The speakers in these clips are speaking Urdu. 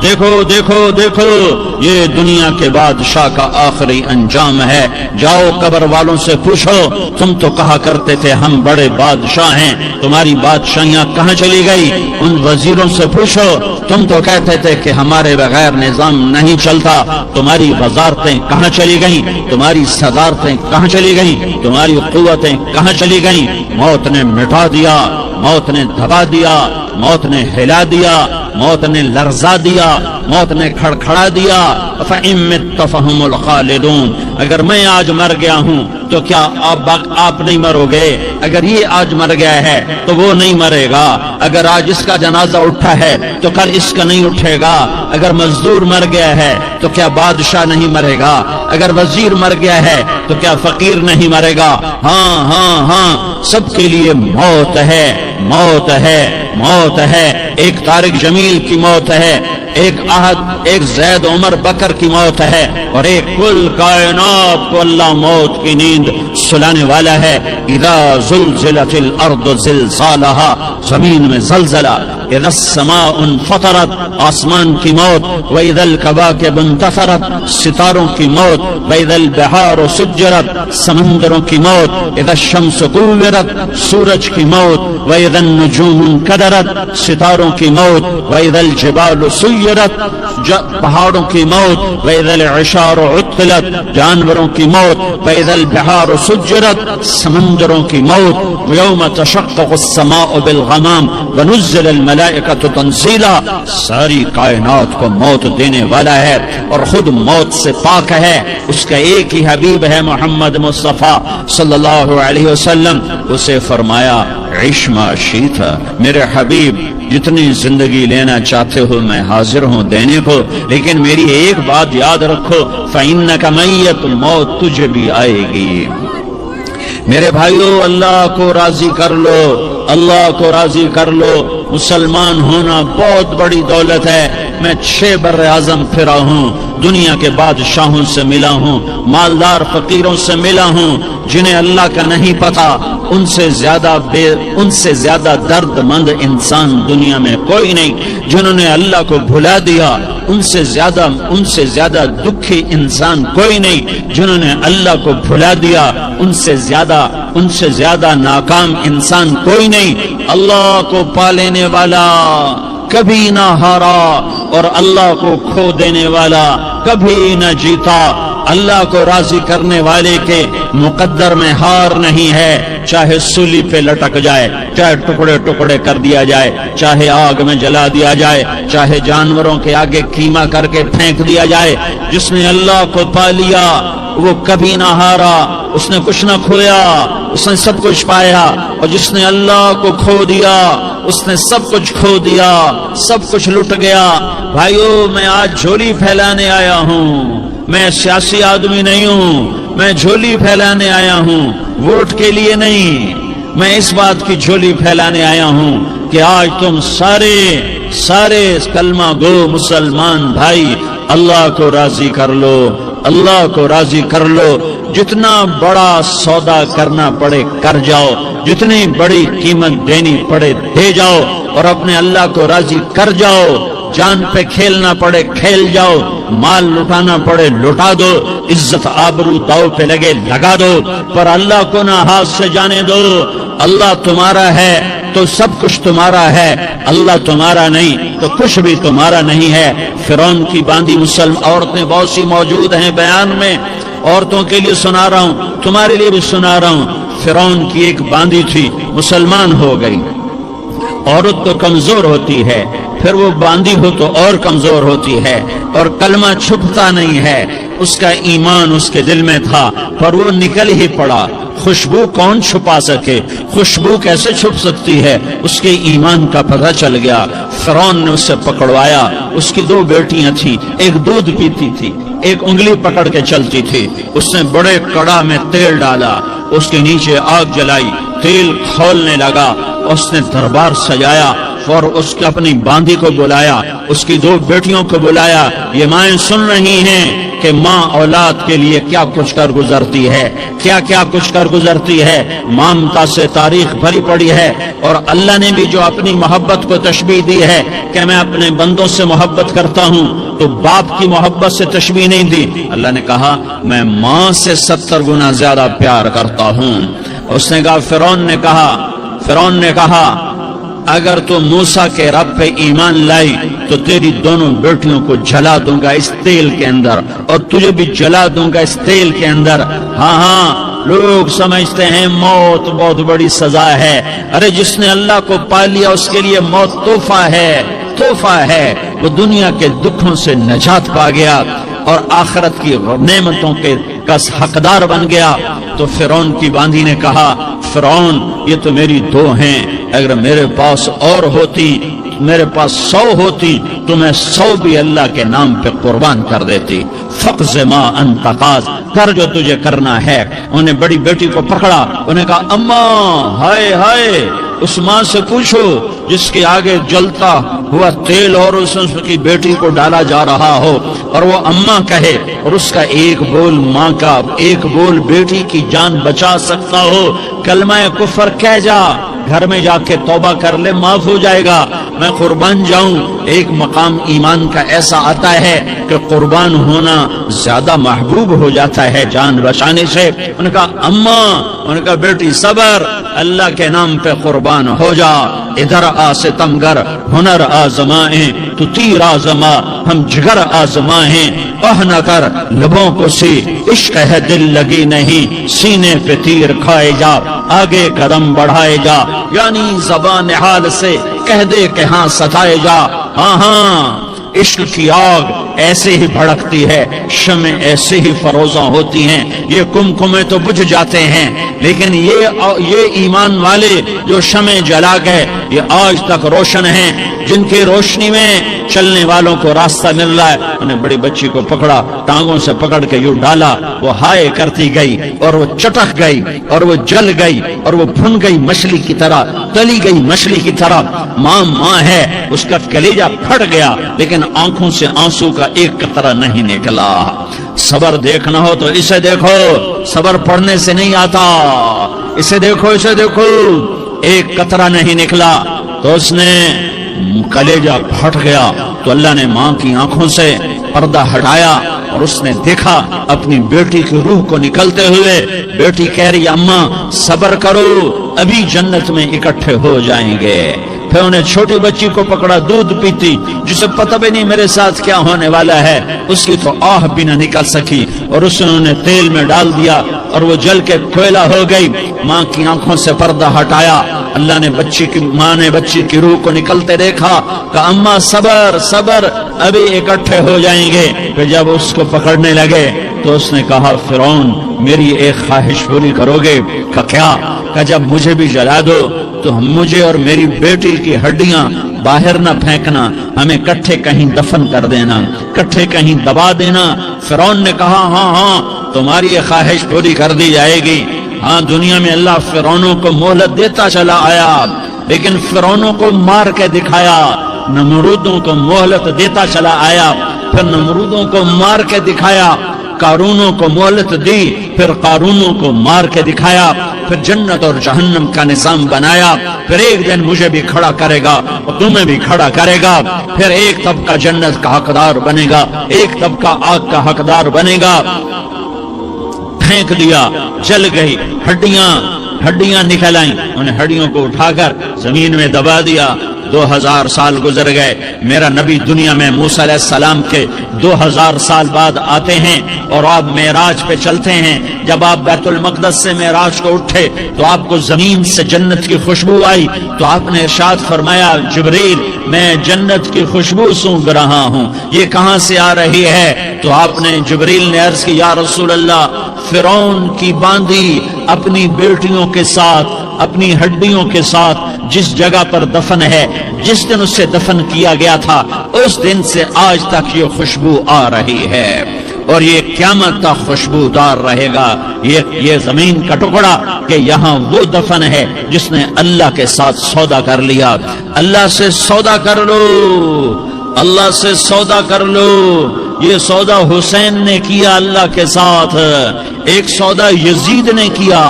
دیکھو دیکھو دیکھو یہ دنیا کے بادشاہ کا آخری انجام ہے. جاؤ قبر والوں سے پوچھو تم تو کہا کرتے تھے ہم بڑے بادشاہ ہیں, تمہاری بادشاہیاں کہاں چلی گئی؟ ان وزیروں سے پوچھو تم تو کہتے تھے کہ ہمارے بغیر نظام نہیں چلتا, تمہاری وزارتیں کہاں چلی گئیں؟ تمہاری صدارتیں کہاں چلی گئیں؟ تمہاری قوتیں کہاں چلی گئیں؟ موت نے مٹا دیا, موت نے دبا دیا, موت نے ہلا دیا, موت نے لرزا دیا, موت نے کھڑکھڑا دیا. فَإِن مِتَّ فَهُمُ الْخَالِدُونَ. اگر میں آج مر گیا ہوں تو کیا آپ نہیں مرو گے؟ اگر یہ آج مر گیا ہے تو وہ نہیں مرے گا. اگر آج اس کا جنازہ اٹھا ہے تو کل اس کا نہیں اٹھے گا. اگر مزدور مر گیا ہے تو کیا بادشاہ نہیں مرے گا؟ اگر وزیر مر گیا ہے تو کیا فقیر نہیں مرے گا؟ ہاں ہاں ہاں, سب کے لیے موت ہے, موت ہے, موت ہے. ایک طارق جمیل کی موت ہے, ایک زید عمر بکر کی موت ہے, اور ایک کل کائنات کو اللہ موت کی نیند سلانے والا ہے. اذا زلزلت الارض زلزالها, زمین میں زلزلہ. اذا السماء انفطرت, آسمان کی موت. واذا الكواكب انتثرت, ستاروں کی موت. واذا البحار سجرت, سمندروں کی موت. اذا الشمس كورت, سورج کی موت. واذا النجوم انكدرت, ستاروں کی موت. واذا الجبال سيرت, پہاڑوں کی موت. واذا العشار عطلت, جانوروں کی موت. واذا البحار سجرت, سمندروں کی موت. ويوم تشقق السماء بالغمام ونزل الملائكة تنزيلا, ساری کائنات کو موت دینے والا ہے اور خود موت سے پاک ہے. اس کا ایک ہی حبیب ہے محمد مصطفیٰ صلی اللہ علیہ وسلم. اسے فرمایا عش ما شئت, میرے حبیب جتنی زندگی لینا چاہتے ہو میں حاضر ہوں دینے کو, لیکن میری ایک بات یاد رکھو, فَإِنَّكَ مَيَّتٌ, موت تجھے بھی آئے گی. میرے بھائیو, اللہ کو راضی کر لو, اللہ کو راضی کر لو. مسلمان ہونا بہت بڑی دولت ہے. میں 6 بر اعظم پھرا ہوں, دنیا کے بادشاہوں سے ملا ہوں, مالدار فقیروں سے ملا ہوں. جنہیں اللہ کا نہیں پتا ان سے زیادہ درد مند انسان دنیا میں کوئی نہیں. جنہوں نے اللہ کو بھلا دیا ان سے زیادہ دکھی انسان کوئی نہیں. جنہوں نے اللہ کو بھلا دیا ان سے زیادہ ناکام انسان کوئی نہیں. اللہ کو پا لینے والا کبھی نہ ہارا اور اللہ کو کھو دینے والا کبھی نہ جیتا. اللہ کو راضی کرنے والے کے مقدر میں ہار نہیں ہے. چاہے سولی پہ لٹک جائے, چاہے ٹکڑے ٹکڑے کر دیا جائے, چاہے آگ میں جلا دیا جائے, چاہے جانوروں کے آگے کیما کر کے پھینک دیا جائے. جس نے اللہ کو پا لیا وہ کبھی نہ ہارا, اس نے کچھ نہ کھویا, اس نے سب کچھ پایا. اور جس نے اللہ کو کھو دیا اس نے سب کچھ کھو دیا, سب کچھ لٹ گیا. بھائیو, میں آج جھولی پھیلانے آیا ہوں, میں سیاسی آدمی نہیں ہوں, میں جھولی پھیلانے آیا ہوں, ووٹ کے لیے نہیں. میں اس بات کی جھولی پھیلانے آیا ہوں کہ آج تم سارے کلمہ گو مسلمان بھائی اللہ کو راضی کر لو, اللہ کو راضی کر لو. جتنا بڑا سودا کرنا پڑے کر جاؤ, جتنی بڑی قیمت دینی پڑے دے جاؤ, اور اپنے اللہ کو راضی کر جاؤ. جان پہ کھیلنا پڑے کھیل جاؤ, مال لٹانا پڑے لٹا دو, عزت آبرو داؤ پہ لگے لگا دو, پر اللہ کو نہ ہاتھ سے جانے دو. اللہ تمہارا ہے تو سب کچھ تمہارا ہے, اللہ تمہارا نہیں تو کچھ بھی تمہارا نہیں ہے. فرعون کی باندھی مسلم عورتیں بہت سی موجود ہیں بیان میں, عورتوں کے لیے سنا رہا ہوں, تمہارے لیے بھی سنا رہا ہوں. فرعون کی ایک باندھی تھی, مسلمان ہو گئی. عورت تو کمزور ہوتی ہے, پھر وہ باندھی ہو تو اور کمزور ہوتی ہے, اور کلمہ چھپتا نہیں ہے. اس کا ایمان اس کے دل میں تھا پر وہ نکل ہی پڑا. خوشبو کون چھپا سکے, خوشبو کیسے چھپ سکتی ہے؟ اس کے ایمان کا پتہ چل گیا. فرعون نے اسے پکڑوایا. اس کی 2 بیٹیاں تھیں, ایک دودھ پیتی تھی, ایک انگلی پکڑ کے چلتی تھی. اس نے بڑے کڑا میں تیل ڈالا, اس کے نیچے آگ جلائی, تیل کھولنے لگا. اس نے دربار سجایا اور اس کی اپنی باندھی کو بلایا, اس کی 2 بیٹیوں کو بلایا. یہ مائیں سن رہی ہیں, کہ ماں اولاد کے لیے کیا کچھ کر گزرتی ہے، کیا کیا کچھ کر گزرتی ہے، مامتا سے تاریخ بھری پڑی ہے۔ اور اللہ نے بھی جو اپنی محبت کو تشبیہ دی ہے کہ میں اپنے بندوں سے محبت کرتا ہوں، تو باپ کی محبت سے تشبیہ نہیں دی۔ اللہ نے کہا میں ماں سے 70 گنا زیادہ پیار کرتا ہوں۔ اس نے کہا فرعون نے کہا اگر تو موسیٰ کے رب پہ ایمان لائی تو تیری دونوں بیٹیوں کو جلا دوں گا اس تیل کے اندر، اور تجھے بھی جلا دوں گا اس تیل کے اندر۔ ہاں لوگ سمجھتے ہیں موت بہت بڑی سزا ہے۔ ارے جس نے اللہ کو پا لیا اس کے لیے موت تحفہ ہے۔ وہ دنیا کے دکھوں سے نجات پا گیا اور آخرت کی نعمتوں کے کا حقدار بن گیا۔ تو فرعون کی باندھی نے کہا فرعون یہ تو میری 2 ہیں، اگر میرے پاس اور ہوتی، میرے پاس 100 ہوتی تو میں 100 بھی اللہ کے نام پہ قربان کر دیتی۔ فقض ما انت قاض، کر جو تجھے کرنا ہے۔ انہیں بڑی بیٹی کو پکڑا، انہیں کہا اماں ہائے اس ماں سے پوچھو جس کے آگے جلتا ہوا تیل اور اس کی بیٹی کو ڈالا جا رہا ہو اور وہ اماں کہے، اور اس کا ایک بول ماں کا، ایک بول بیٹی کی جان بچا سکتا ہو۔ کلمہ کفر کہہ جا، گھر میں جا کے توبہ کر لے، معاف ہو جائے گا، میں قربان جاؤں۔ ایک مقام ایمان کا ایسا آتا ہے کہ قربان ہونا زیادہ محبوب ہو جاتا ہے جان بچانے سے۔ انہوں نے کہا اماں، انہوں نے کہا بیٹی صبر، اللہ کے نام پہ قربان ہو جا۔ ادھر آ ستمگر ہنر آزمائیں تو تیر آزما، ہم جگر آزمائیں اہ نہ کر لبوں کو سی، عشق ہے دل لگی نہیں، سینے پہ تیر کھائے جا، آگے قدم بڑھائے جا، یعنی زبان حال سے کہہ دے کہ ہاں ستائے جا۔ ہاں عشق کی آگ ایسے ہی بھڑکتی ہے، شمع ایسے ہی فروزاں ہوتی ہیں، یہ کمکمے تو بجھ جاتے ہیں، لیکن یہ ایمان والے جو شمع جلا گئے یہ آج تک روشن ہیں، جن کی روشنی میں چلنے والوں کو راستہ مل رہا ہے۔ انہیں بڑی بچی کو پکڑا، ٹانگوں سے پکڑ کے یوں ڈالا، وہ ہائے کرتی گئی اور وہ چٹک گئی اور وہ جل گئی اور وہ بھن گئی مچھلی کی طرح، تلی گئی مچھلی کی طرح۔ ماں ہے، اس کا کلیجہ پھٹ گیا لیکن آنکھوں سے آنسو کا ایک قطرہ نہیں نکلا۔ صبر دیکھنا ہو تو اسے دیکھو، صبر پڑھنے سے نہیں آتا، اسے دیکھو ایک قطرہ نہیں نکلا تو اس نے کلیجہ پھٹ گیا۔ تو اللہ نے ماں کی آنکھوں سے پردہ ہٹایا اور اس نے دیکھا اپنی بیٹی کی روح کو نکلتے ہوئے۔ بیٹی کہہ رہی اماں صبر کرو، ابھی جنت میں اکٹھے ہو جائیں گے۔ پھر انہیں چھوٹی بچی کو پکڑا، دودھ پیتی، جسے پتہ بھی نہیں میرے ساتھ کیا ہونے والا ہے، اس کی تو آہ بھی نہ نکل سکی، اور اس نے انہیں تیل میں ڈال دیا اور وہ جل کے کوئلہ ہو گئی۔ ماں کی آنکھوں سے پردہ ہٹایا، اللہ نے ماں نے بچی کی روح کو نکلتے دیکھا کہ اماں صبر ابھی اکٹھے ہو جائیں گے۔ پھر جب اس کو پکڑنے لگے تو اس نے کہا فرعون میری ایک خواہش پوری کرو گے؟ کیا؟ کہ جب مجھے بھی جلا دو تو مجھے اور میری بیٹی کی ہڈیاں باہر نہ پھینکنا، ہمیں کٹھے کہیں دفن کر دینا، کٹھے کہیں دبا دینا۔ فرعون نے کہا ہاں تمہاری یہ خواہش پوری کر دی جائے گی۔ ہاں دنیا میں اللہ فرعونوں کو مہلت دیتا چلا آیا، لیکن فرعونوں کو مار کے دکھایا، نمرودوں کو مہلت دیتا چلا آیا، پھر نمرودوں کو مار کے دکھایا، قارونوں کو مہلت دی، پھر قارونوں کو مار کے دکھایا، پھر جنت اور جہنم کا نظام بنایا، پھر ایک دن مجھے بھی کھڑا کرے گا اور تمہیں بھی کھڑا کرے گا، پھر ایک طبقہ جنت کا حقدار بنے گا، ایک طبقہ آگ کا حقدار بنے گا۔ پھینک دیا، جل گئی، ہڈیاں نکل آئیں، انہیں ہڈیوں کو اٹھا کر زمین میں دبا دیا۔ 2000 سال گزر گئے، میرا نبی دنیا میں موسیٰ علیہ السلام کے 2000 سال بعد آتے ہیں اور آپ معراج پہ چلتے ہیں۔ جب آپ بیت المقدس سے معراج کو اٹھے تو آپ کو زمین سے جنت کی خوشبو آئی، تو آپ نے ارشاد فرمایا جبریل میں جنت کی خوشبو سونگھ رہا ہوں، یہ کہاں سے آ رہی ہے؟ تو آپ نے جبریل نے عرض کی یا رسول اللہ فرعون کی باندھی اپنی بیٹیوں کے ساتھ، اپنی ہڈیوں کے ساتھ جس جگہ پر دفن ہے، جس دن اسے دفن کیا گیا تھا اس دن سے آج تک یہ خوشبو آ رہی ہے، اور یہ قیامت تک خوشبودار رہے گا۔ یہ زمین کا ٹکڑا کہ یہاں وہ دفن ہے جس نے اللہ کے ساتھ سودا کر لیا۔ اللہ سے سودا کر لو، اللہ سے سودا کر لو، یہ سودا حسین نے کیا اللہ کے ساتھ، ایک سودا یزید نے کیا،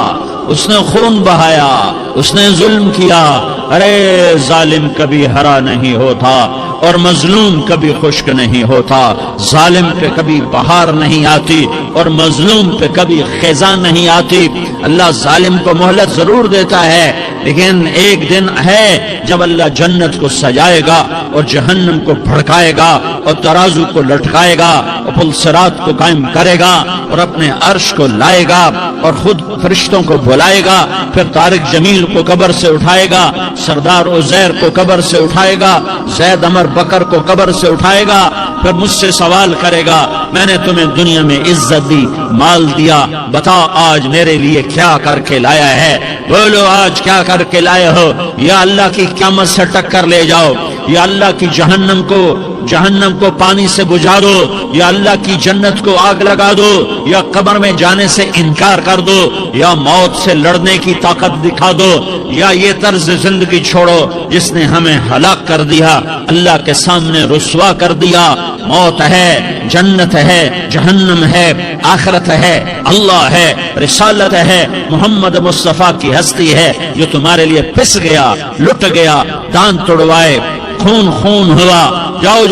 اس نے خون بہایا، اس نے ظلم کیا۔ ارے ظالم کبھی ہرا نہیں ہوتا اور مظلوم کبھی خشک نہیں ہوتا، ظالم پہ کبھی بہار نہیں آتی اور مظلوم پہ کبھی خزاں نہیں آتی۔ اللہ ظالم کو مہلت ضرور دیتا ہے، لیکن ایک دن ہے جب اللہ جنت کو سجائے گا اور جہنم کو بھڑکائے گا اور ترازو کو لٹکائے گا اور پل صراط کو قائم کرے گا اور اپنے عرش کو لائے گا اور خود فرشتوں کو بلائے گا، پھر طارق جمیل کو قبر سے اٹھائے گا، سردار عزیر کو قبر سے اٹھائے گا، زید عمر بکر کو قبر سے اٹھائے گا، پھر مجھ سے سوال کرے گا میں نے تمہیں دنیا میں عزت دی، مال دیا، بتا آج میرے لیے کیا کر کے لایا ہے؟ بولو آج کیا کر کے لائے ہو؟ یا اللہ کی قیامت سے ٹکر لے جاؤ، یا اللہ کی جہنم کو پانی سے بجھا دو، یا اللہ کی جنت کو آگ لگا دو، یا قبر میں جانے سے انکار کر دو، یا موت سے لڑنے کی طاقت دکھا دو، یا یہ طرز زندگی چھوڑو جس نے ہمیں ہلاک کر دیا، اللہ کے سامنے رسوا کر دیا۔ موت ہے، جنت ہے، جہنم ہے، آخرت ہے، اللہ ہے، رسالت ہے، محمد مصطفیٰ کی ہستی ہے جو تمہارے لیے پس گیا، لٹ گیا، دان توڑوائے، خون ہوا۔ جاؤ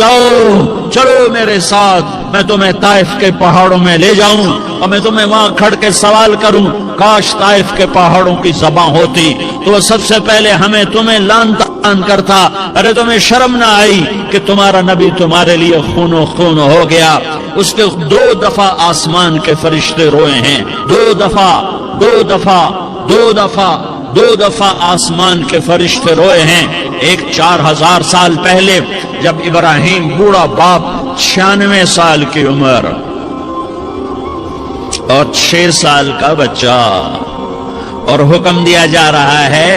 چلو میرے ساتھ، میں تمہیں طائف کے پہاڑوں میں لے جاؤں اور میں تمہیں وہاں کھڑ کے سوال کروں، کاش طائف کے پہاڑوں کی زبان ہوتی تو وہ سب سے پہلے ہمیں تمہیں لان تان کرتا۔ ارے تمہیں شرم نہ آئی کہ تمہارا نبی تمہارے لیے خون و خون ہو گیا؟ اس کے 2 دفعہ آسمان کے فرشتے روئے ہیں، 2 دفعہ آسمان کے فرشتے روئے ہیں۔ ایک 4000 سال پہلے جب ابراہیم بوڑھا باپ، 96 سال کی عمر اور 6 سال کا بچہ، اور حکم دیا جا رہا ہے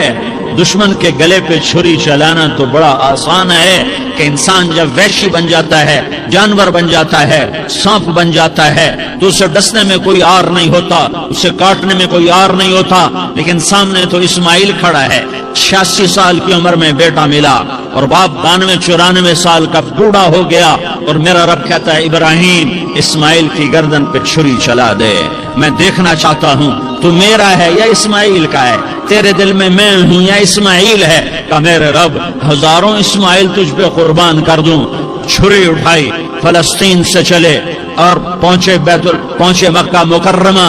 دشمن کے گلے پہ چھری چلانا تو بڑا آسان ہے کہ انسان جب وحشی بن جاتا ہے، جانور بن جاتا ہے، سانپ بن جاتا ہے تو اسے ڈسنے میں کوئی آر نہیں ہوتا، اسے کاٹنے میں کوئی آر نہیں ہوتا، لیکن سامنے تو اسماعیل کھڑا ہے، 86 سال کی عمر میں بیٹا ملا اور باپ 92-94 سال کا بوڑھا ہو گیا، اور میرا رب کہتا ہے ابراہیم اسماعیل کی گردن پہ چھری چلا دے، میں دیکھنا چاہتا ہوں تو میرا ہے یا اسماعیل کا ہے، تیرے دل میں میں ہوں یا اسماعیل ہے؟ کہ میرے رب ہزاروں اسماعیل تجھ پہ قربان کر دوں۔ چھری اٹھائی، فلسطین سے چلے اور پہنچے مکہ مکرمہ،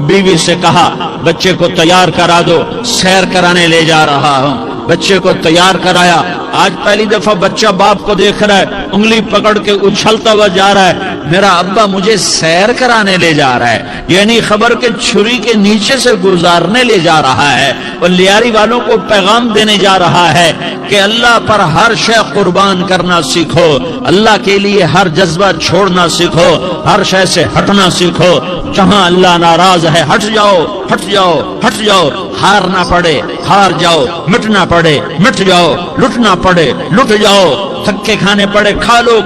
بیوی سے کہا بچے کو تیار کرا دو، سیر کرانے لے جا رہا ہوں۔ بچے کو تیار کرایا، آج پہلی دفعہ بچہ باپ کو دیکھ رہا ہے، انگلی پکڑ کے اچھلتا ہوا جا رہا ہے، میرا ابا مجھے سیر کرانے لے جا رہا ہے، یعنی خبر کے چھری کے نیچے سے گزارنے لے جا رہا ہے، اور لیاری والوں کو پیغام دینے جا رہا ہے کہ اللہ پر ہر شے قربان کرنا سیکھو، اللہ کے لیے ہر جذبہ چھوڑنا سیکھو، ہر شے سے ہٹنا سیکھو، جہاں اللہ ناراض ہے ہٹ جاؤ، ہار نہ پڑے ہار جاؤ، مٹنا پڑے مٹ جاؤ، لٹنا پڑے لٹ جاؤ، دھکے کھانے پڑے کھا لو،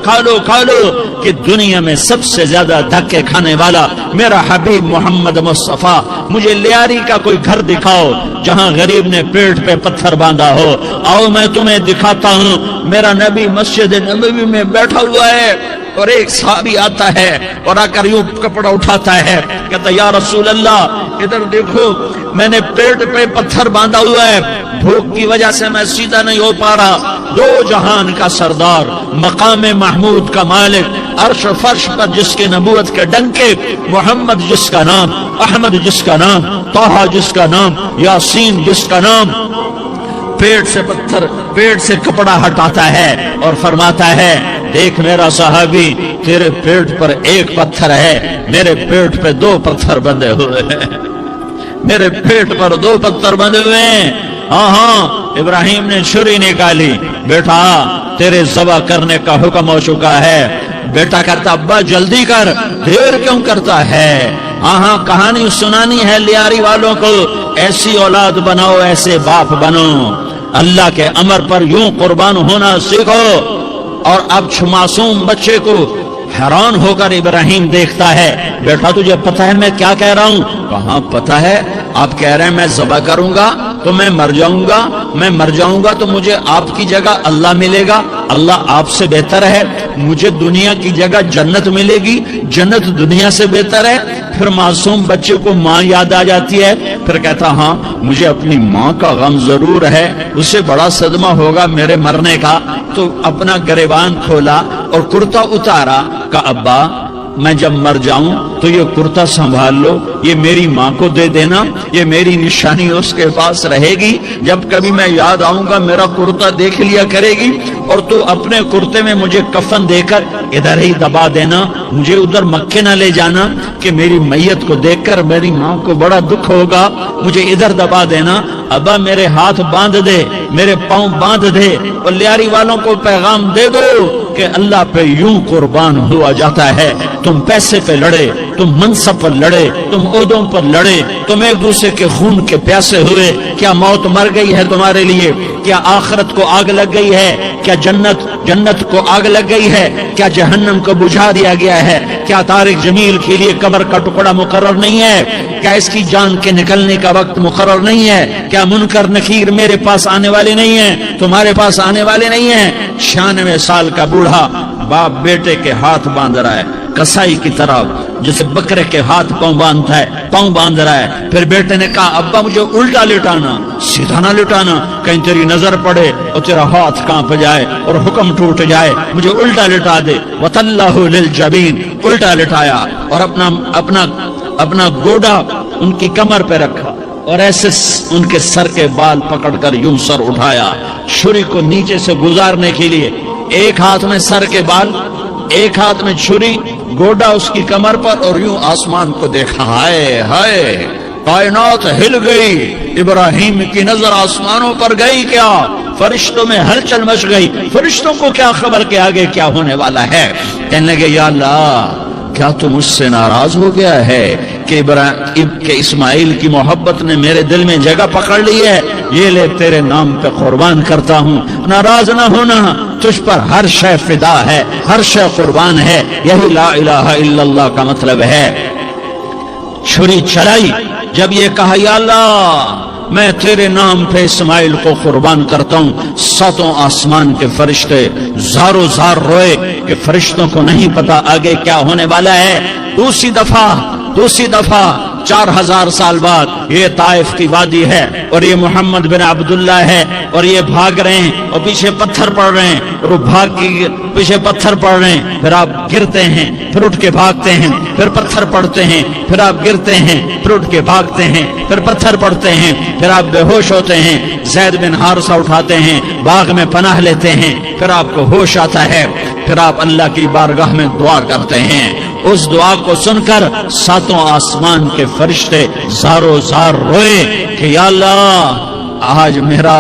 کہ دنیا میں سب سے زیادہ دھکے کھانے والا میرا حبیب محمد مصطفیٰ۔ مجھے لیاری کا کوئی گھر دکھاؤ جہاں غریب نے پیٹ پہ پتھر باندھا ہو، آؤ میں تمہیں دکھاتا ہوں، میرا نبی مسجد نبوی میں بیٹھا ہوا ہے اور ایک صحابی آتا ہے اور آ کر یوں کپڑا اٹھاتا ہے، کہتا یا رسول اللہ ادھر دیکھو، میں نے پیٹ پہ پتھر باندھا ہوا ہے، بھوک کی وجہ سے میں سیدھا نہیں ہو پا رہا۔ 2 جہان کا سردار، مقام محمود کا مالک، عرش فرش پر جس کے نبوت کے ڈنکے، محمد جس کا نام، احمد جس کا نام، طہ جس کا نام، یاسین جس کا نام، پیٹ سے کپڑا ہٹاتا ہے اور فرماتا ہے دیکھ میرا صحابی، تیرے پیٹ پر 1 پتھر ہے، میرے پیٹ پہ 2 پتھر بندھے ہوئے ہیں، میرے پیٹ پر 2 پتھر بندھے ہوئے ہیں۔ ہاں ابراہیم نے چھری نکالی، بیٹا تیرے ذبح کرنے کا حکم ہو چکا ہے۔ بیٹا کہتا ابا جلدی کر، دیر کیوں کرتا ہے؟ ہاں کہانی سنانی ہے لیاری والوں کو، ایسی اولاد بناؤ، ایسے باپ بنو، اللہ کے امر پر یوں قربان ہونا سیکھو۔ اور اب معصوم بچے کو حیران ہو کر ابراہیم دیکھتا ہے، بیٹا تجھے پتہ ہے میں کیا کہہ رہا ہوں؟ کہاں پتہ ہے، آپ کہہ رہے ہیں میں ذبح کروں گا، تو میں مر جاؤں گا تو مجھے آپ کی جگہ اللہ ملے گا، اللہ آپ سے بہتر ہے، مجھے دنیا کی جگہ جنت ملے گی، جنت دنیا سے بہتر ہے۔ پھر معصوم بچے کو ماں یاد آ جاتی ہے، پھر کہتا ہاں مجھے اپنی ماں کا غم ضرور ہے، اسے بڑا صدمہ ہوگا میرے مرنے کا۔ تو اپنا گریبان کھولا اور کرتا اتارا، کہا ابا میں جب مر جاؤں تو یہ کرتا سنبھال لو، یہ میری ماں کو دے دینا، یہ میری نشانی اس کے پاس رہے گی، جب کبھی میں یاد آؤں گا میرا کرتا دیکھ لیا کرے گی، اور تو اپنے کرتے میں مجھے کفن دے کر ادھر ہی دبا دینا، مجھے ادھر مکے نہ لے جانا کہ میری میت کو دیکھ کر میری ماں کو بڑا دکھ ہوگا، مجھے ادھر دبا دینا۔ ابا میرے ہاتھ باندھ دے، میرے پاؤں باندھ دے، اور لیاری والوں کو پیغام دے دو کہ اللہ پہ یوں قربان ہوا جاتا ہے۔ تم پیسے پہ لڑے، تم منصب پر لڑے، تم عہدوں پر لڑے، تم ایک دوسرے کے خون کے پیاسے ہوئے، کیا موت مر گئی ہے تمہارے لیے؟ کیا آخرت کو آگ لگ گئی ہے؟ کیا جنت کو آگ لگ گئی ہے؟ کیا جہنم کو بجھا دیا گیا ہے؟ کیا طارق جمیل کے لیے قبر کا ٹکڑا مقرر نہیں ہے؟ کیا اس کی جان کے نکلنے کا وقت مقرر نہیں ہے؟ کیا منکر نکیر میرے پاس آنے والے نہیں ہیں، تمہارے پاس آنے والے نہیں ہیں؟ 96 سال کا بوڑھا باپ بیٹے کے ہاتھ باندھ رہا ہے کسائی کی طرح، جسے بکرے کے ہاتھ پاؤں باندھ رہا ہے۔ پھر بیٹے نے کہا ابا مجھے الٹا لٹانا، سیدھا نہ لٹانا، کہیں تیری نظر پڑے اور تیرا ہاتھ کانپ جائے اور حکم ٹوٹ جائے، مجھے الٹا لٹا دے۔ وَتَلَّهُ لِلْجَبِينِ، الٹا لٹایا اور اپنا گوڈا ان کی کمر پہ رکھا اور ایسے ان کے سر کے بال پکڑ کر یوں سر اٹھایا، چھری کو نیچے سے گزارنے کے لیے، ایک ہاتھ میں سر کے بال، ایک ہاتھ میں چھری، گوڈا اس کی کمر پر، اور یوں آسمان کو دیکھا۔ ہائے ہائے، کائنات ہل گئی، ابراہیم کی نظر آسمانوں پر گئی، کیا فرشتوں میں ہلچل مچ گئی، فرشتوں کو کیا خبر کہ آگے کیا ہونے والا ہے؟ کہنے لگے یا اللہ کیا تو مجھ سے ناراض ہو گیا ہے کہ اسماعیل کی محبت نے میرے دل میں جگہ پکڑ لی ہے؟ یہ لے تیرے نام پہ قربان کرتا ہوں، ناراض نہ ہونا، تجھ پر ہر شے فدا ہے، ہر شے قربان ہے، یہی لا الہ الا اللہ کا مطلب ہے۔ چھری چلائی، جب یہ کہا یا اللہ میں تیرے نام پہ اسماعیل کو قربان کرتا ہوں، ساتوں آسمان کے فرشتے زارو زار روئے کہ فرشتوں کو نہیں پتا آگے کیا ہونے والا ہے۔ دوسری دفعہ 4000 سال بعد یہ طائف کی وادی ہے اور یہ محمد بن عبداللہ ہے اور یہ بھاگ رہے ہیں اور پیچھے پتھر پڑ رہے ہیں اور وہ بھاگ کے پیچھے پتھر پڑ رہے ہیں، پھر آپ گرتے ہیں، پھر اٹھ کے بھاگتے ہیں، پھر پتھر پڑتے ہیں، پھر آپ گرتے ہیں، پھر اٹھ کے بھاگتے ہیں، پھر پتھر پڑتے ہیں، پھر آپ بے ہوش ہوتے ہیں، زید بن حارثہ اٹھاتے ہیں، باغ میں پناہ لیتے ہیں، پھر آپ کو ہوش آتا ہے، پھر آپ اللہ کی بارگاہ میں دعا کرتے ہیں۔ اس دعا کو سن کر ساتوں آسمان کے فرشتے زارو زار روئے کہ یا اللہ آج میرا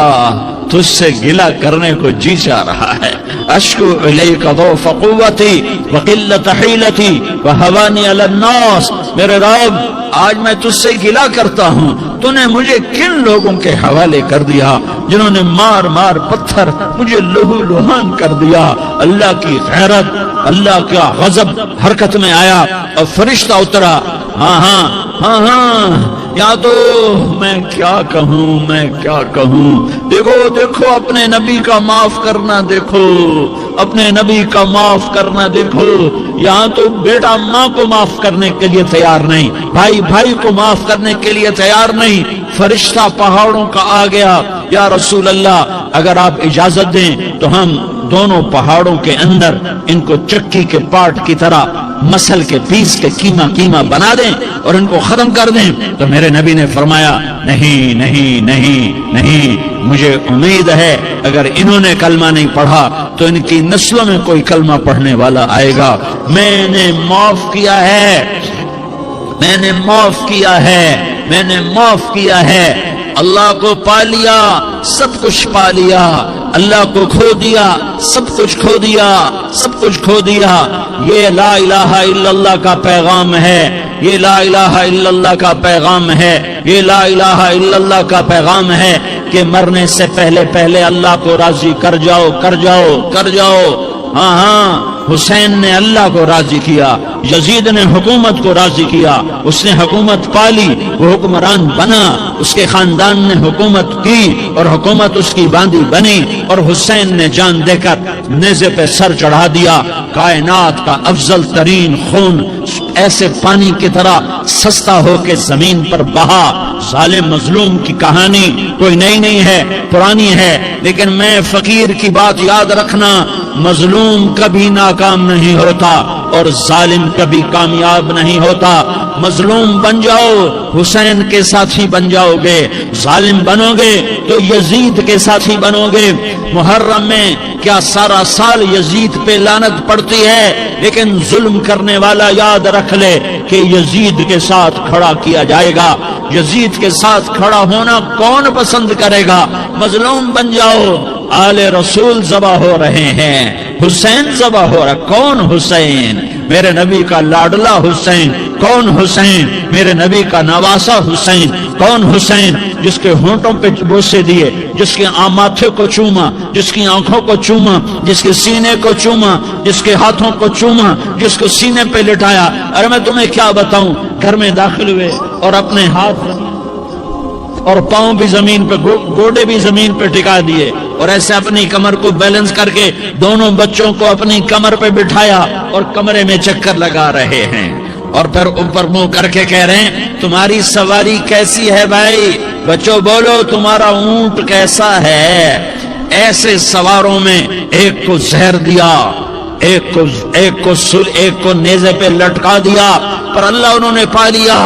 تجھ سے گلہ کرنے کو جی چاہ رہا ہے۔ اشکو الیک ضعف قوتی وقلت حیلتی وہوانی علی الناس، میرے رب آج میں تجھ سے گلہ کرتا ہوں، تو نے مجھے کن لوگوں کے حوالے کر دیا جنہوں نے مار مار پتھر مجھے لہو لہان کر دیا۔ اللہ کی غیرت، اللہ کا غضب حرکت میں آیا اور فرشتہ اترا۔ ہاں یا تو میں کیا کہوں، دیکھو اپنے نبی کا معاف کرنا، دیکھو اپنے نبی کا معاف کرنا، دیکھو یہاں تو بیٹا ماں کو معاف کرنے کے لیے تیار نہیں، بھائی کو معاف کرنے کے لیے تیار نہیں۔ فرشتہ پہاڑوں کا آ گیا، یا رسول اللہ اگر آپ اجازت دیں تو ہم دونوں پہاڑوں کے اندر ان کو چکی کے پاٹ کی طرح مسل کے پیس کے کیما بنا دیں اور ان کو ختم کر دیں۔ تو میرے نبی نے فرمایا نہیں، مجھے امید ہے اگر انہوں نے کلمہ نہیں پڑھا تو ان کی نسلوں میں کوئی کلمہ پڑھنے والا آئے گا۔ میں نے معاف کیا ہے، اللہ کو پا لیا، سب کچھ پا لیا، اللہ کو کھو دیا، سب کچھ کھو دیا۔ یہ لا الہ الا اللہ کا پیغام ہے، یہ لا الہ الا اللہ کا پیغام ہے، یہ لا الہ الا اللہ کا پیغام ہے کہ مرنے سے پہلے اللہ کو راضی کر جاؤ۔ ہاں حسین نے اللہ کو راضی کیا، یزید نے حکومت کو راضی کیا، اس نے حکومت پالی، وہ حکمران بنا، اس کے خاندان نے حکومت کی اور حکومت اس کی باندھی بنی، اور حسین نے جان دے کر نیزے پہ سر چڑھا دیا۔ کائنات کا افضل ترین خون ایسے پانی کی طرح سستا ہو کے زمین پر بہا۔ ظالم مظلوم کی کہانی کوئی نئی نہیں ہے، پرانی ہے، لیکن میں فقیر کی بات یاد رکھنا، مظلوم کبھی ناکام نہیں ہوتا اور ظالم کبھی کامیاب نہیں ہوتا۔ مظلوم بن جاؤ حسین کے ساتھی بن جاؤ گے، ظالم بنو گے تو یزید کے ساتھی بنو گے۔ محرم میں کیا سارا سال یزید پہ لعنت پڑتی ہے، لیکن ظلم کرنے والا یاد رکھ لے کہ یزید کے ساتھ کھڑا کیا جائے گا۔ یزید کے ساتھ کھڑا ہونا کون پسند کرے گا؟ مظلوم بن جاؤ۔ آل رسول ذبح ہو رہے ہیں، حسین ذبح ہو رہا۔ کون حسین؟ میرے نبی کا لاڈلا حسین۔ کون حسین؟ میرے نبی کا نواسا حسین۔ کون حسین؟ جس کے ہونٹوں پہ بوسے دیے، جس کے ماتھے کو چوما، جس کی آنکھوں کو چوما، جس کے سینے کو چوما، جس کے ہاتھوں کو چوما، جس کو سینے پہ لٹایا۔ ارے میں تمہیں کیا بتاؤں، گھر میں داخل ہوئے اور اپنے ہاتھ اور پاؤں بھی زمین پہ، گوڑے بھی زمین پہ ٹکا دیے، اور ایسے اپنی کمر کو بیلنس کر کے دونوں بچوں کو اپنی کمر پہ بٹھایا اور کمرے میں چکر لگا رہے ہیں، اور پھر اوپر منہ کر کے کہہ رہے ہیں تمہاری سواری کیسی ہے بھائی؟ بچوں بولو تمہارا اونٹ کیسا ہے؟ ایسے سواروں میں ایک کو زہر دیا، ایک کو نیزے پہ لٹکا دیا، پر اللہ انہوں نے پا لیا،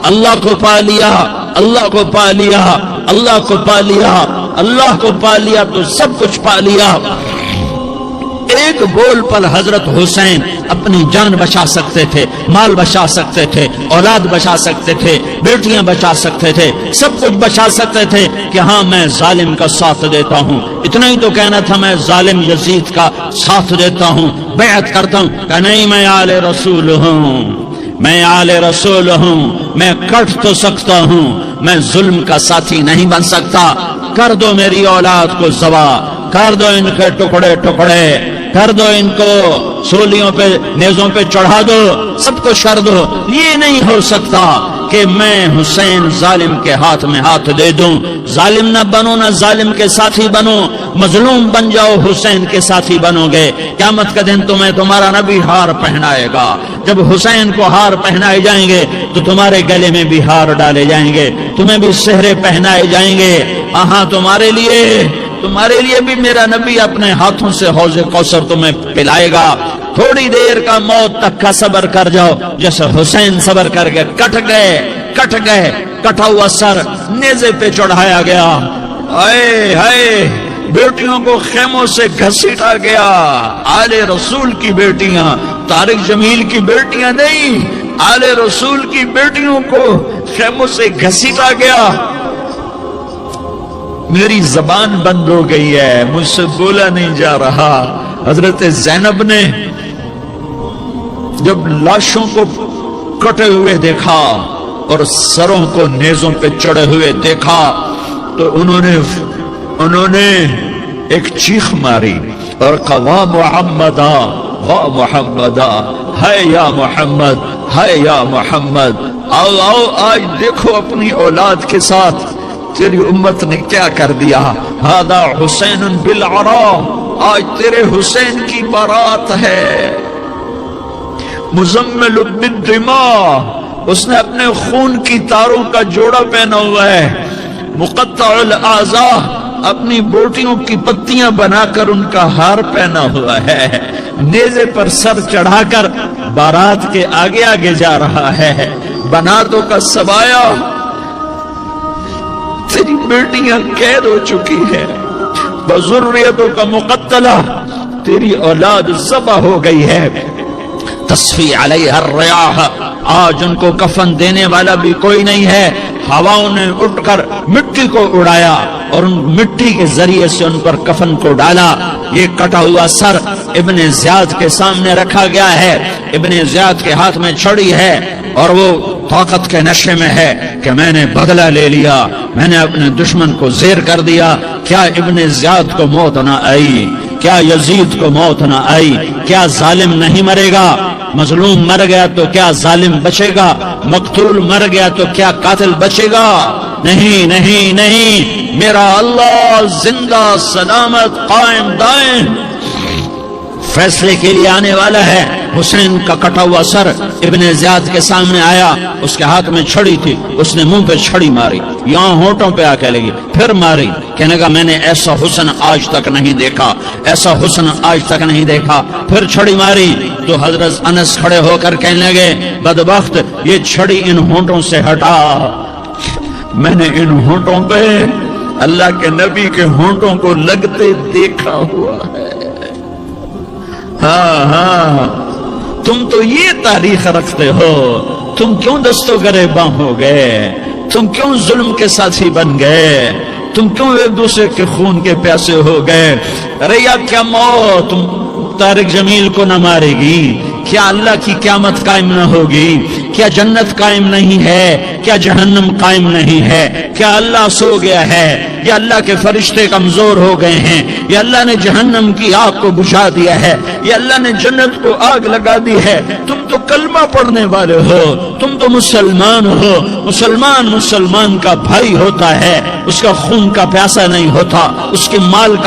اللہ کو پا لیا، اللہ کو پا لیا، اللہ کو پا لیا، اللہ کو پا لیا تو سب کچھ پا لیا۔ ایک بول پر حضرت حسین اپنی جان بچا سکتے تھے، مال بچا سکتے تھے، اولاد بچا سکتے تھے، بیٹیاں بچا سکتے تھے، سب کچھ بچا سکتے تھے کہ ہاں میں ظالم کا ساتھ دیتا ہوں۔ اتنا ہی تو کہنا تھا میں ظالم یزید کا ساتھ دیتا ہوں، بیعت کرتا ہوں، کہ نہیں میں آل رسول ہوں، میں آل رسول ہوں، میں کٹ تو سکتا ہوں، میں ظلم کا ساتھی نہیں بن سکتا۔ کر دو میری اولاد کو ذبح، کر دو ان کے ٹکڑے ٹکڑے، کر دو ان کو سولیوں پہ نیزوں پہ چڑھا دو، سب کو کر دو۔ یہ نہیں ہو سکتا کہ میں حسین ظالم کے ہاتھ میں ہاتھ دے دوں۔ ظالم نہ بنو، نہ ظالم کے ساتھی بنو، مظلوم بن جاؤ، حسین کے ساتھی بنو گے۔ قیامت کا دن تمہیں تمہارا نبی ہار پہنائے گا۔ جب حسین کو ہار پہنائے جائیں گے تو تمہارے گلے میں بھی ہار ڈالے جائیں گے، تمہیں بھی سہرے پہنائے جائیں گے۔ ہاں تمہارے لیے بھی میرا نبی اپنے ہاتھوں سے حوض کوثر تمہیں پلائے گا۔ تھوڑی دیر کا موت تک کا صبر کر جاؤ، جیسے حسین صبر کر کے کٹ گئے، کٹا ہوا سر نیزے پہ چڑھایا گیا۔ اے ہائے، بیٹیوں کو خیموں سے گھسیٹا گیا۔ آل رسول کی بیٹیاں، طارق جمیل کی بیٹیاں نہیں، آل رسول کی بیٹیوں کو خیموں سے گھسیٹا گیا۔ میری زبان بند ہو گئی ہے، مجھ سے بولا نہیں جا رہا۔ حضرت زینب نے جب لاشوں کو کٹے ہوئے دیکھا اور سروں کو نیزوں پہ چڑھے ہوئے دیکھا تو انہوں نے ایک چیخ ماری اور کہا واہ محمدا، واہ محمدا، ہے یا محمد، ہے یا محمد، آؤ آؤ آج دیکھو اپنی اولاد کے ساتھ تیری امت نے کیا کر دیا۔ ہذا حسین بالعراء، آج تیرے حسین کی بارات ہے۔ مزمل بالدماء، اس نے اپنے خون کی تاروں کا جوڑا پہنا ہوا ہے۔ مقطع الاعضاء، اپنی بوٹیوں کی پتیاں بنا کر ان کا ہار پہنا ہوا ہے۔ نیزے پر سر چڑھا کر بارات کے آگے آگے جا رہا ہے۔ بناتوں کا سبایا، تیری بیٹیاں قید ہو چکی ہے، بذریتوں کا مقتلہ، تیری اولاد ذبح ہو گئی ہے۔ تصفی علیہ الریاح، آج ان کو کفن دینے والا بھی کوئی نہیں ہے۔ ہواؤں نے اٹھ کر مٹی کو اڑایا اور ان مٹی کے ذریعے سے ان پر کفن کو ڈالا۔ یہ کٹا ہوا سر ابن زیاد کے سامنے رکھا گیا ہے، ابن زیاد کے ہاتھ میں چھڑی ہے اور وہ طاقت کے نشے میں ہے کہ میں نے بدلہ لے لیا، میں نے اپنے دشمن کو زیر کر دیا۔ کیا ابن زیاد کو موت نہ آئی؟ کیا یزید کو موت نہ آئی؟ کیا ظالم نہیں مرے گا؟ مظلوم مر گیا تو کیا ظالم بچے گا؟ مقتول مر گیا تو کیا قاتل بچے گا؟ نہیں نہیں نہیں، میرا اللہ زندہ سلامت قائم دائم فیصلے کے لیے آنے والا ہے۔ حسین کا کٹا ہوا سر ابن زیاد کے سامنے آیا، اس کے ہاتھ میں چھڑی تھی، اس نے منہ پہ چھڑی ماری، یہاں ہونٹوں پہ آ کے لگی، پھر ماری، کہنے کا میں نے ایسا حسن آج تک نہیں دیکھا، ایسا حسن آج تک نہیں دیکھا، پھر چھڑی ماری تو حضرت انس کھڑے ہو کر کہنے لگے بدبخت یہ چھڑی ان ہونٹوں سے ہٹا، میں نے ان ہونٹوں پہ اللہ کے نبی کے ہونٹوں کو لگتے دیکھا ہوا ہے۔ ہاں ہاں، تم تو یہ تاریخ رکھتے ہو، تم کیوں دستوں گریباں ہو گئے؟ تم کیوں ظلم کے ساتھی بن گئے؟ تم کیوں ایک دوسرے کے خون کے پیاسے ہو گئے؟ ارے یا کیا موت تم طارق جمیل کو نہ مارے گی؟ کیا اللہ کی قیامت قائم نہ ہوگی؟ کیا جنت قائم نہیں ہے؟ کیا جہنم قائم نہیں ہے؟ کیا اللہ سو گیا ہے؟ یا اللہ کے فرشتے کمزور ہو گئے ہیں؟ یا اللہ نے جہنم کی آگ کو بجھا دیا ہے؟ یا اللہ نے جنت کو آگ لگا دی ہے؟ تم تو کلمہ پڑھنے والے ہو، تم تو مسلمان ہو۔ مسلمان مسلمان کا بھائی ہوتا ہے، اس کا خون کا پیاسا نہیں ہوتا، اس کے مال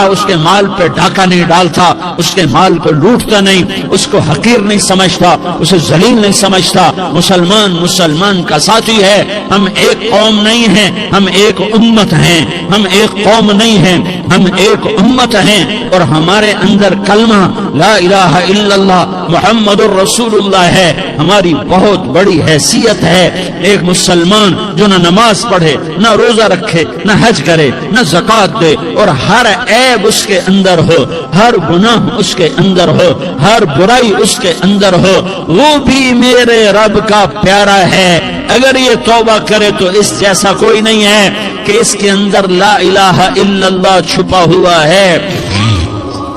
اس کے مال پہ ڈاکہ نہیں ڈالتا، اس کے مال کو لوٹتا نہیں، اس کو حقیر نہیں سمجھتا، اسے ذلیل نہیں سمجھتا۔ مسلمان مسلمان کا ساتھی ہے۔ ہم ایک قوم نہیں ہیں، ہم ایک امت ہیں، ہم ایک قوم نہیں ہیں، ہم ایک امت ہیں، اور ہمارے اندر کلمہ لا الہ الا اللہ محمد الرسول اللہ ہے۔ ہماری بہت بڑی حیثیت ہے۔ ایک مسلمان جو نہ نماز پڑھے، نہ روزہ رکھے، نہ حج کرے، نہ زکوٰۃ دے، اور ہر عیب اس کے اندر ہو، ہر گناہ اس کے اندر ہو، ہر برائی اس کے اندر ہو، وہ بھی میرے رب کا پیارا ہے۔ اگر یہ توبہ کرے تو اس جیسا کوئی نہیں ہے کہ اس کے اندر لا الہ الا اللہ چھپا ہوا ہے۔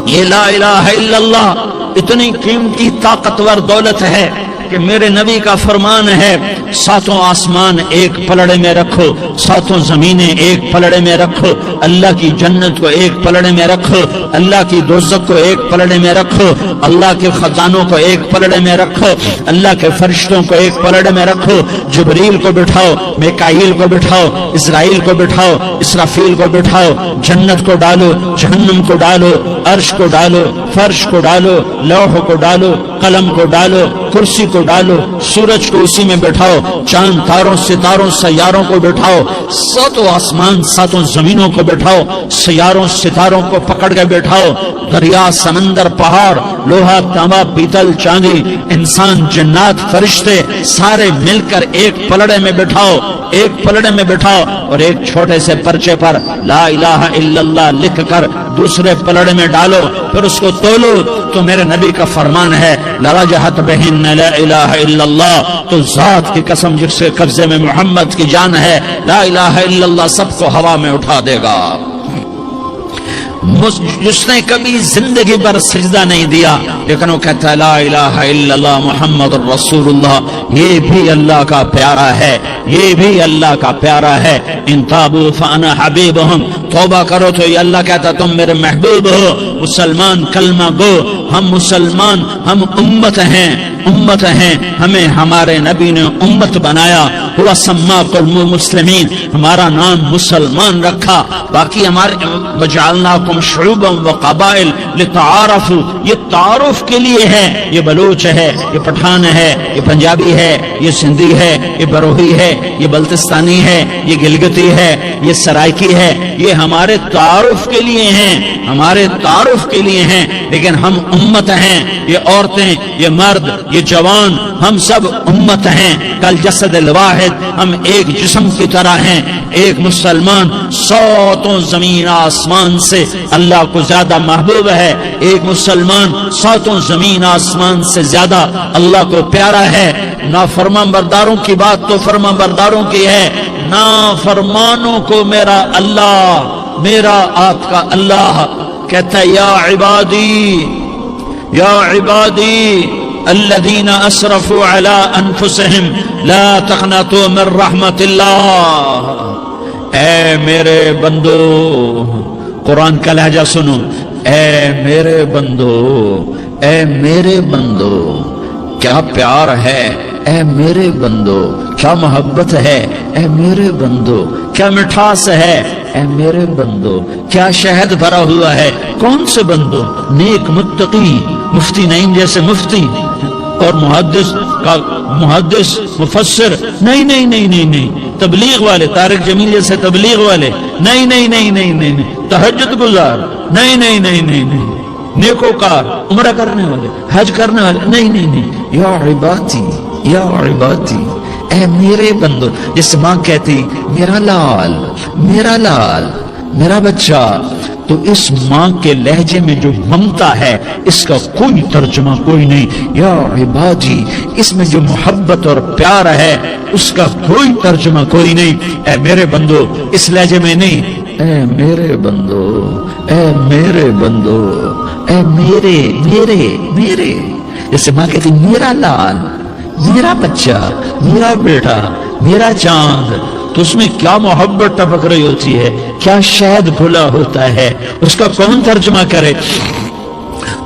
یہ لا الہ الا اللہ اتنی قیمتی طاقتور دولت ہے کہ میرے نبی کا فرمان ہے، ساتوں آسمان ایک پلڑے میں رکھو، ساتوں زمینیں ایک پلڑے میں رکھو، اللہ کی جنت کو ایک پلڑے میں رکھو، اللہ کی دوزخ کو ایک پلڑے میں رکھو، اللہ کے خزانوں کو ایک پلڑے میں رکھو، اللہ کے فرشتوں کو ایک پلڑے میں رکھو، جبریل کو بٹھاؤ، میکائیل کو بٹھاؤ، اسرائیل کو بٹھاؤ، اسرافیل کو بٹھاؤ، جنت کو ڈالو، جہنم کو ڈالو، عرش کو ڈالو، فرش کو ڈالو، لوح کو ڈالو، قلم کو ڈالو، کرسی کو ڈالو، سورج کو اسی میں بٹھاؤ، چاند تاروں ستاروں سیاروں کو بٹھاؤ، ساتوں آسمان ساتوں زمینوں کو بٹھاؤ، سیاروں ستاروں کو پکڑ کے بٹھاؤ، دریا سمندر پہاڑ لوہا تانبا پیتل چاندی انسان جنات فرشتے سارے مل کر ایک پلڑے میں بٹھاؤ، ایک پلڑے میں بٹھاؤ، اور ایک چھوٹے سے پرچے پر لا الہ الا اللہ لکھ کر دوسرے پلڑے میں ڈالو، پھر اس کو تولو تو میرے نبی کا فرمان ہے لرجحت بہن لا الہ الا اللہ، تو ذات کی قسم جس کے قبضے میں محمد کی جان ہے، لا الہ الا اللہ سب کو ہوا میں اٹھا دے گا۔ جس نے کبھی زندگی پر سجدہ نہیں دیا لیکن وہ کہتا ہے لا الہ الا اللہ محمد الرسول اللہ، یہ بھی اللہ کا پیارا ہے، یہ بھی اللہ کا پیارا ہے۔ ان تابوا فانا حبیبہم، توبہ کرو تو یہ اللہ کہتا تم میرے محبوب ہو۔ مسلمان کلمہ گو، ہم مسلمان، ہم امت ہیں، امت ہیں، ہمیں ہمارے نبی نے امت بنایا، ہوا سماکم المسلمین، ہمارا نام مسلمان رکھا، باقی ہمارے وجعلناکم شعوبا وقبائل لتعارفوا، یہ تعارف کے لیے ہے، یہ بلوچ ہے، یہ پٹھان ہے، یہ پنجابی ہے، یہ سندھی ہے، یہ بروہی ہے، یہ بلتستانی ہے، یہ گلگتی ہے، یہ سرائکی ہے، یہ ہمارے تعارف کے لیے ہیں، ہمارے تعارف کے لیے ہیں، لیکن ہم امت ہیں، یہ عورتیں، یہ مرد، یہ جوان، ہم سب امت ہیں، کل جسد الواحد، ہم ایک جسم کی طرح ہیں۔ ایک مسلمان ساتوں زمین آسمان سے اللہ کو زیادہ محبوب ہے، ایک مسلمان ساتوں زمین آسمان سے زیادہ اللہ کو پیارا ہے۔ نافرمان برداروں کی بات تو فرمان برداروں کی ہے، نافرمانوں کو میرا اللہ، میرا آپ کا اللہ کہتا ہے یا عبادی، یا عبادی الذین اسرفوا علی انفسہم لا تقنطوا من رحمت اللہ، اے میرے بندو، قرآن کا لہجہ سنو، اے میرے بندو، اے میرے بندو، کیا پیار ہے اے میرے بندو، کیا محبت ہے اے میرے بندو، کیا مٹھاس ہے اے میرے بندو، کیا شہد بھرا ہوا ہے۔ کون سے بندو؟ نیک متقی، مفتی نعیم جیسے مفتی اور محدث مفسر، نہیں نہیں نہیں نہیں نہیں، تبلیغ والے، طارق جمیل جیسے تبلیغ والے، نہیں نہیں نہیں نہیں نہیں، تہجد گزار، نہیں نہیں نہیں نہیں نہیں، نیکوکار، عمرہ کرنے والے، حج کرنے والے، نہیں نہیں نہیں، یا عبادی یا عبادی، اے میرے بندو، جس ماں کہتی میرا لال میرا لال میرا بچہ، تو اس ماں کے لہجے میں جو ممتا ہے اس کا کوئی ترجمہ کوئی نہیں۔ یا عبادی، اس میں جو محبت اور پیار ہے اس کا کوئی ترجمہ کوئی نہیں۔ اے میرے بندو، اس لہجے میں نہیں، اے میرے بندو، اے میرے بندو، اے میرے میرے میرے، جیسے ماں کہتی میرا لال میرا بچہ میرا بیٹا میرا چاند، تو اس میں کیا محبت ٹپک رہی ہوتی ہے، کیا شہد کھلا ہوتا ہے، اس کا کون ترجمہ کرے؟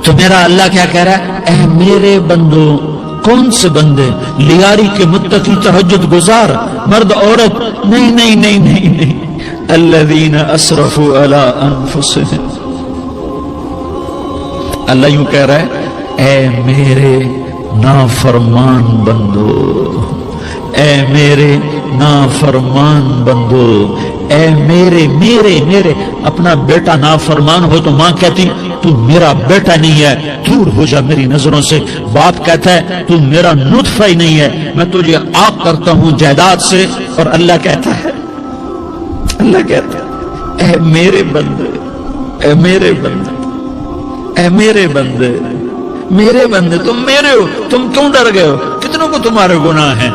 تو میرا اللہ کیا کہہ رہا ہے؟ اے میرے بندو، کون سے بندے؟ لیاری کے متقی، تہجد گزار، مرد عورت، نہیں نہیں نہیں نہیں نہیں، الذین اسرفوا علی انفسهم۔ اللہ یوں کہہ رہا ہے، اے میرے نافرمان بندو، اے میرے نافرمان بندو، اے میرے میرے میرے، اپنا بیٹا نافرمان ہو تو ماں کہتی تو میرا بیٹا نہیں ہے، دور ہو جا میری نظروں سے۔ باپ کہتا ہے تو میرا نطفہ ہی نہیں ہے، میں تجھے عاق کرتا ہوں جائیداد سے۔ اور اللہ کہتا ہے اے میرے بندے، اے میرے بندے، اے میرے بندے، میرے بندے، تم میرے ہو، تم کیوں ڈر گئے ہو؟ کتنوں کو تمہارے گناہ ہیں؟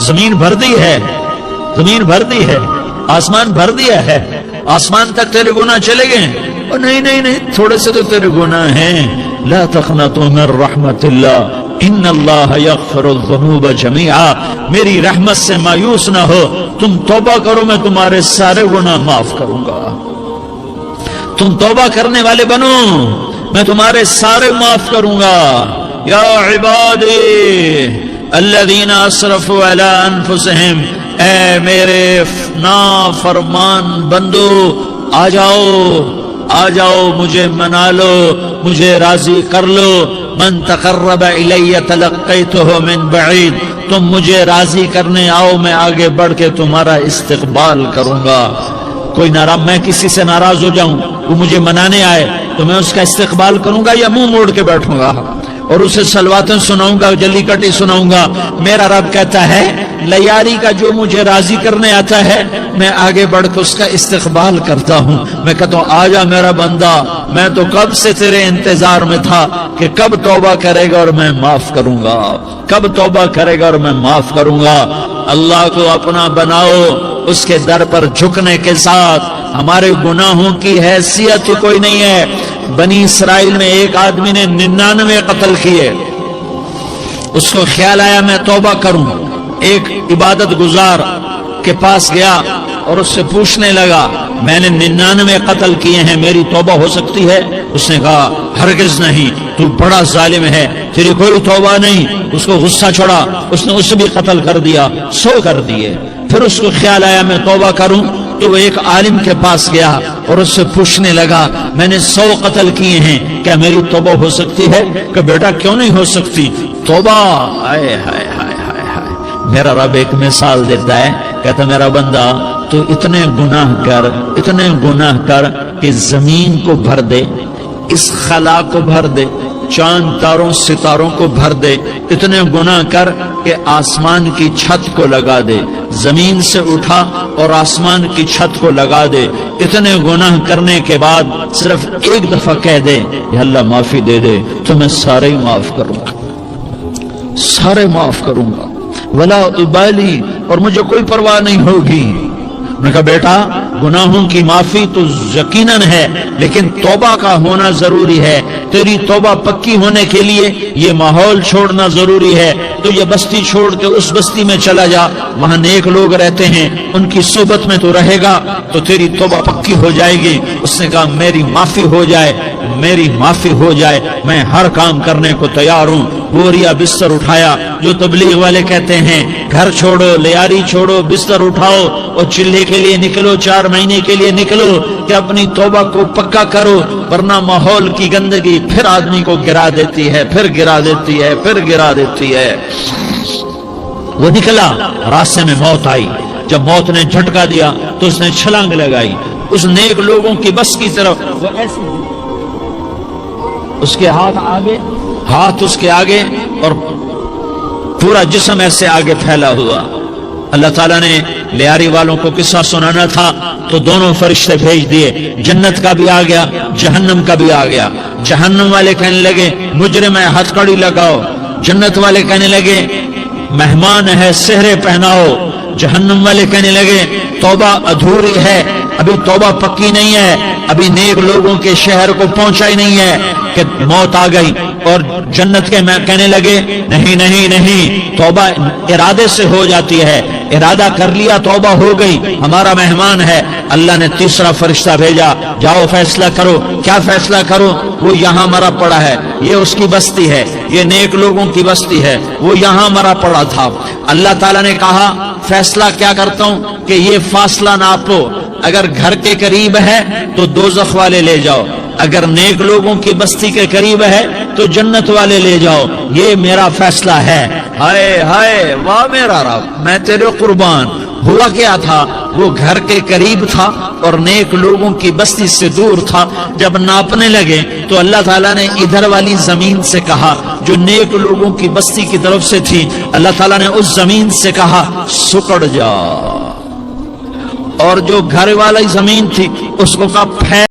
زمین بھر دی ہے، زمین بھر دی ہے، آسمان بھر دیا ہے، آسمان تک تیرے گناہ چلے گئے ہیں؟ اور نہیں نہیں نہیں، تھوڑے سے تو تیرے گناہ ہیں۔ لا تقنطوا من رحمت اللہ ان اللہ یغفر الذنوب جميعا، میری رحمت سے مایوس نہ ہو، تم توبہ کرو، میں تمہارے سارے گناہ معاف کروں گا۔ تم توبہ کرنے والے بنو، میں تمہارے سارے معاف کروں گا۔ یا عبادی الذین اسرفوا علی انفسہم، اے میرے نافرمان بندو، آ جاؤ آ جاؤ، مجھے منا لو، مجھے راضی کر لو۔ من تقرب الی تلقیتہ من بعید، تم مجھے راضی کرنے آؤ، میں آگے بڑھ کے تمہارا استقبال کروں گا۔ کوئی ناراض، میں کسی سے ناراض ہو جاؤں، وہ مجھے منانے آئے تو میں اس کا استقبال کروں گا یا منہ موڑ کے بیٹھوں گا اور اسے سلواتیں سناؤں گا، جلی کٹی سناؤں گا؟ میرا رب کہتا ہے لیاری کا جو مجھے راضی کرنے آتا ہے میں آگے بڑھ کے اس کا استقبال کرتا ہوں۔ میں کہتا ہوں آ جا میرا بندہ، میں تو کب سے تیرے انتظار میں تھا کہ کب توبہ کرے گا اور میں معاف کروں گا، کب توبہ کرے گا اور میں معاف کروں گا۔ اللہ کو اپنا بناؤ، اس کے در پر جھکنے کے ساتھ۔ ہمارے گناہوں کی حیثیت کوئی نہیں ہے۔ بنی اسرائیل میں ایک آدمی نے 99 قتل کیے، اس کو خیال آیا میں توبہ کروں، ایک عبادت گزار کے پاس گیا اور اس سے پوچھنے لگا میں نے 99 قتل کیے ہیں، میری توبہ ہو سکتی ہے؟ اس نے کہا ہرگز نہیں، تو بڑا ظالم ہے، تیری کوئی توبہ نہیں۔ اس کو غصہ چڑھا، اس نے اسے بھی قتل کر دیا، 100 کر دیے۔ پھر اس کو خیال آیا میں توبہ کروں، تو وہ ایک عالم کے پاس گیا اور اس سے پوچھنے لگا میں نے 100 قتل کیے ہیں، کیا میری توبہ ہو سکتی ہے؟ کہ بیٹا کیوں نہیں ہو سکتی توبہ؟ آئے ہائے ہائے ہائے ہائے۔ میرا رب ایک مثال دیتا ہے، کہتا میرا بندہ تو اتنے گناہ کر کہ زمین کو بھر دے، اس خلا کو بھر دے، چاند تاروں ستاروں کو بھر دے، اتنے گناہ کر کہ آسمان کی چھت کو لگا دے، زمین سے اٹھا اور آسمان کی چھت کو لگا دے۔ اتنے گناہ کرنے کے بعد صرف ایک دفعہ کہہ دے یا اللہ معافی دے دے تو میں سارے ہی معاف کروں گا، سارے معاف کروں گا، ولا ابالی، اور مجھے کوئی پرواہ نہیں ہوگی۔ میں نے کہا بیٹا گناہوں کی معافی تو یقیناً ہے لیکن توبہ کا ہونا ضروری ہے، تیری توبہ پکی ہونے کے لیے یہ ماحول چھوڑنا ضروری ہے، تو یہ بستی چھوڑ کے اس بستی میں چلا جا، وہاں نیک لوگ رہتے ہیں، ان کی صحبت میں تو رہے گا تو تیری توبہ پکی ہو جائے گی۔ اس نے کہا میری معافی ہو جائے، میری معافی ہو جائے، میں ہر کام کرنے کو تیار ہوں۔ بوریا بستر اٹھایا، جو تبلیغ والے کہتے ہیں گھر چھوڑو، لیاری چھوڑو، بستر اٹھاؤ اور چلے کے لیے نکلو، 4 مہینے کے لیے نکلو کہ اپنی توبہ کو پکا کرو، ورنہ ماحول کی گندگی پھر آدمی کو گرا دیتی ہے، پھر گرا دیتی ہے، پھر گرا دیتی ہے۔ وہ نکلا، راستے میں موت آئی، جب موت نے جھٹکا دیا تو اس نے چھلانگ لگائی اس نیک لوگوں کی بس کی طرف۔ وہ ایسے اس کے ہاتھ اس کے آگے اور پورا جسم ایسے آگے پھیلا ہوا۔ اللہ تعالیٰ نے لیاری والوں کو قصہ سنانا تھا تو دونوں فرشتے بھیج دیے، جنت کا بھی آ گیا، جہنم کا بھی آ گیا۔ جہنم والے کہنے لگے مجرم ہے، ہتھ کڑی لگاؤ۔ جنت والے کہنے لگے مہمان ہے، سہرے پہناؤ۔ جہنم والے کہنے لگے توبہ ادھوری ہے، ابھی توبہ پکی نہیں ہے، ابھی نیک لوگوں کے شہر کو پہنچا ہی نہیں ہے کہ موت آ گئی۔ اور جنت کے میں کہنے لگے نہیں نہیں نہیں، توبہ ارادے سے ہو جاتی ہے، ارادہ کر لیا توبہ ہو گئی، ہمارا مہمان ہے۔ اللہ نے تیسرا فرشتہ بھیجا، جاؤ فیصلہ کرو۔ کیا فیصلہ کرو؟ وہ یہاں مرا پڑا ہے، یہ اس کی بستی ہے، یہ نیک لوگوں کی بستی ہے، وہ یہاں مرا پڑا تھا۔ اللہ تعالیٰ نے کہا فیصلہ کیا کرتا ہوں کہ یہ فاصلہ ناپو، اگر گھر کے قریب ہے تو دوزخ والے لے جاؤ، اگر نیک لوگوں کی بستی کے قریب ہے تو جنت والے لے جاؤ، یہ میرا فیصلہ ہے۔ ہائے ہائے واہ میرا رب، میں تیرے قربان۔ ہوا کیا تھا؟ وہ گھر کے قریب تھا اور نیک لوگوں کی بستی سے دور تھا۔ جب ناپنے لگے تو اللہ تعالیٰ نے ادھر والی زمین سے کہا جو نیک لوگوں کی بستی کی طرف سے تھی، اللہ تعالیٰ نے اس زمین سے کہا سکڑ جا، اور جو گھر والی زمین تھی اس کو کہا پھیل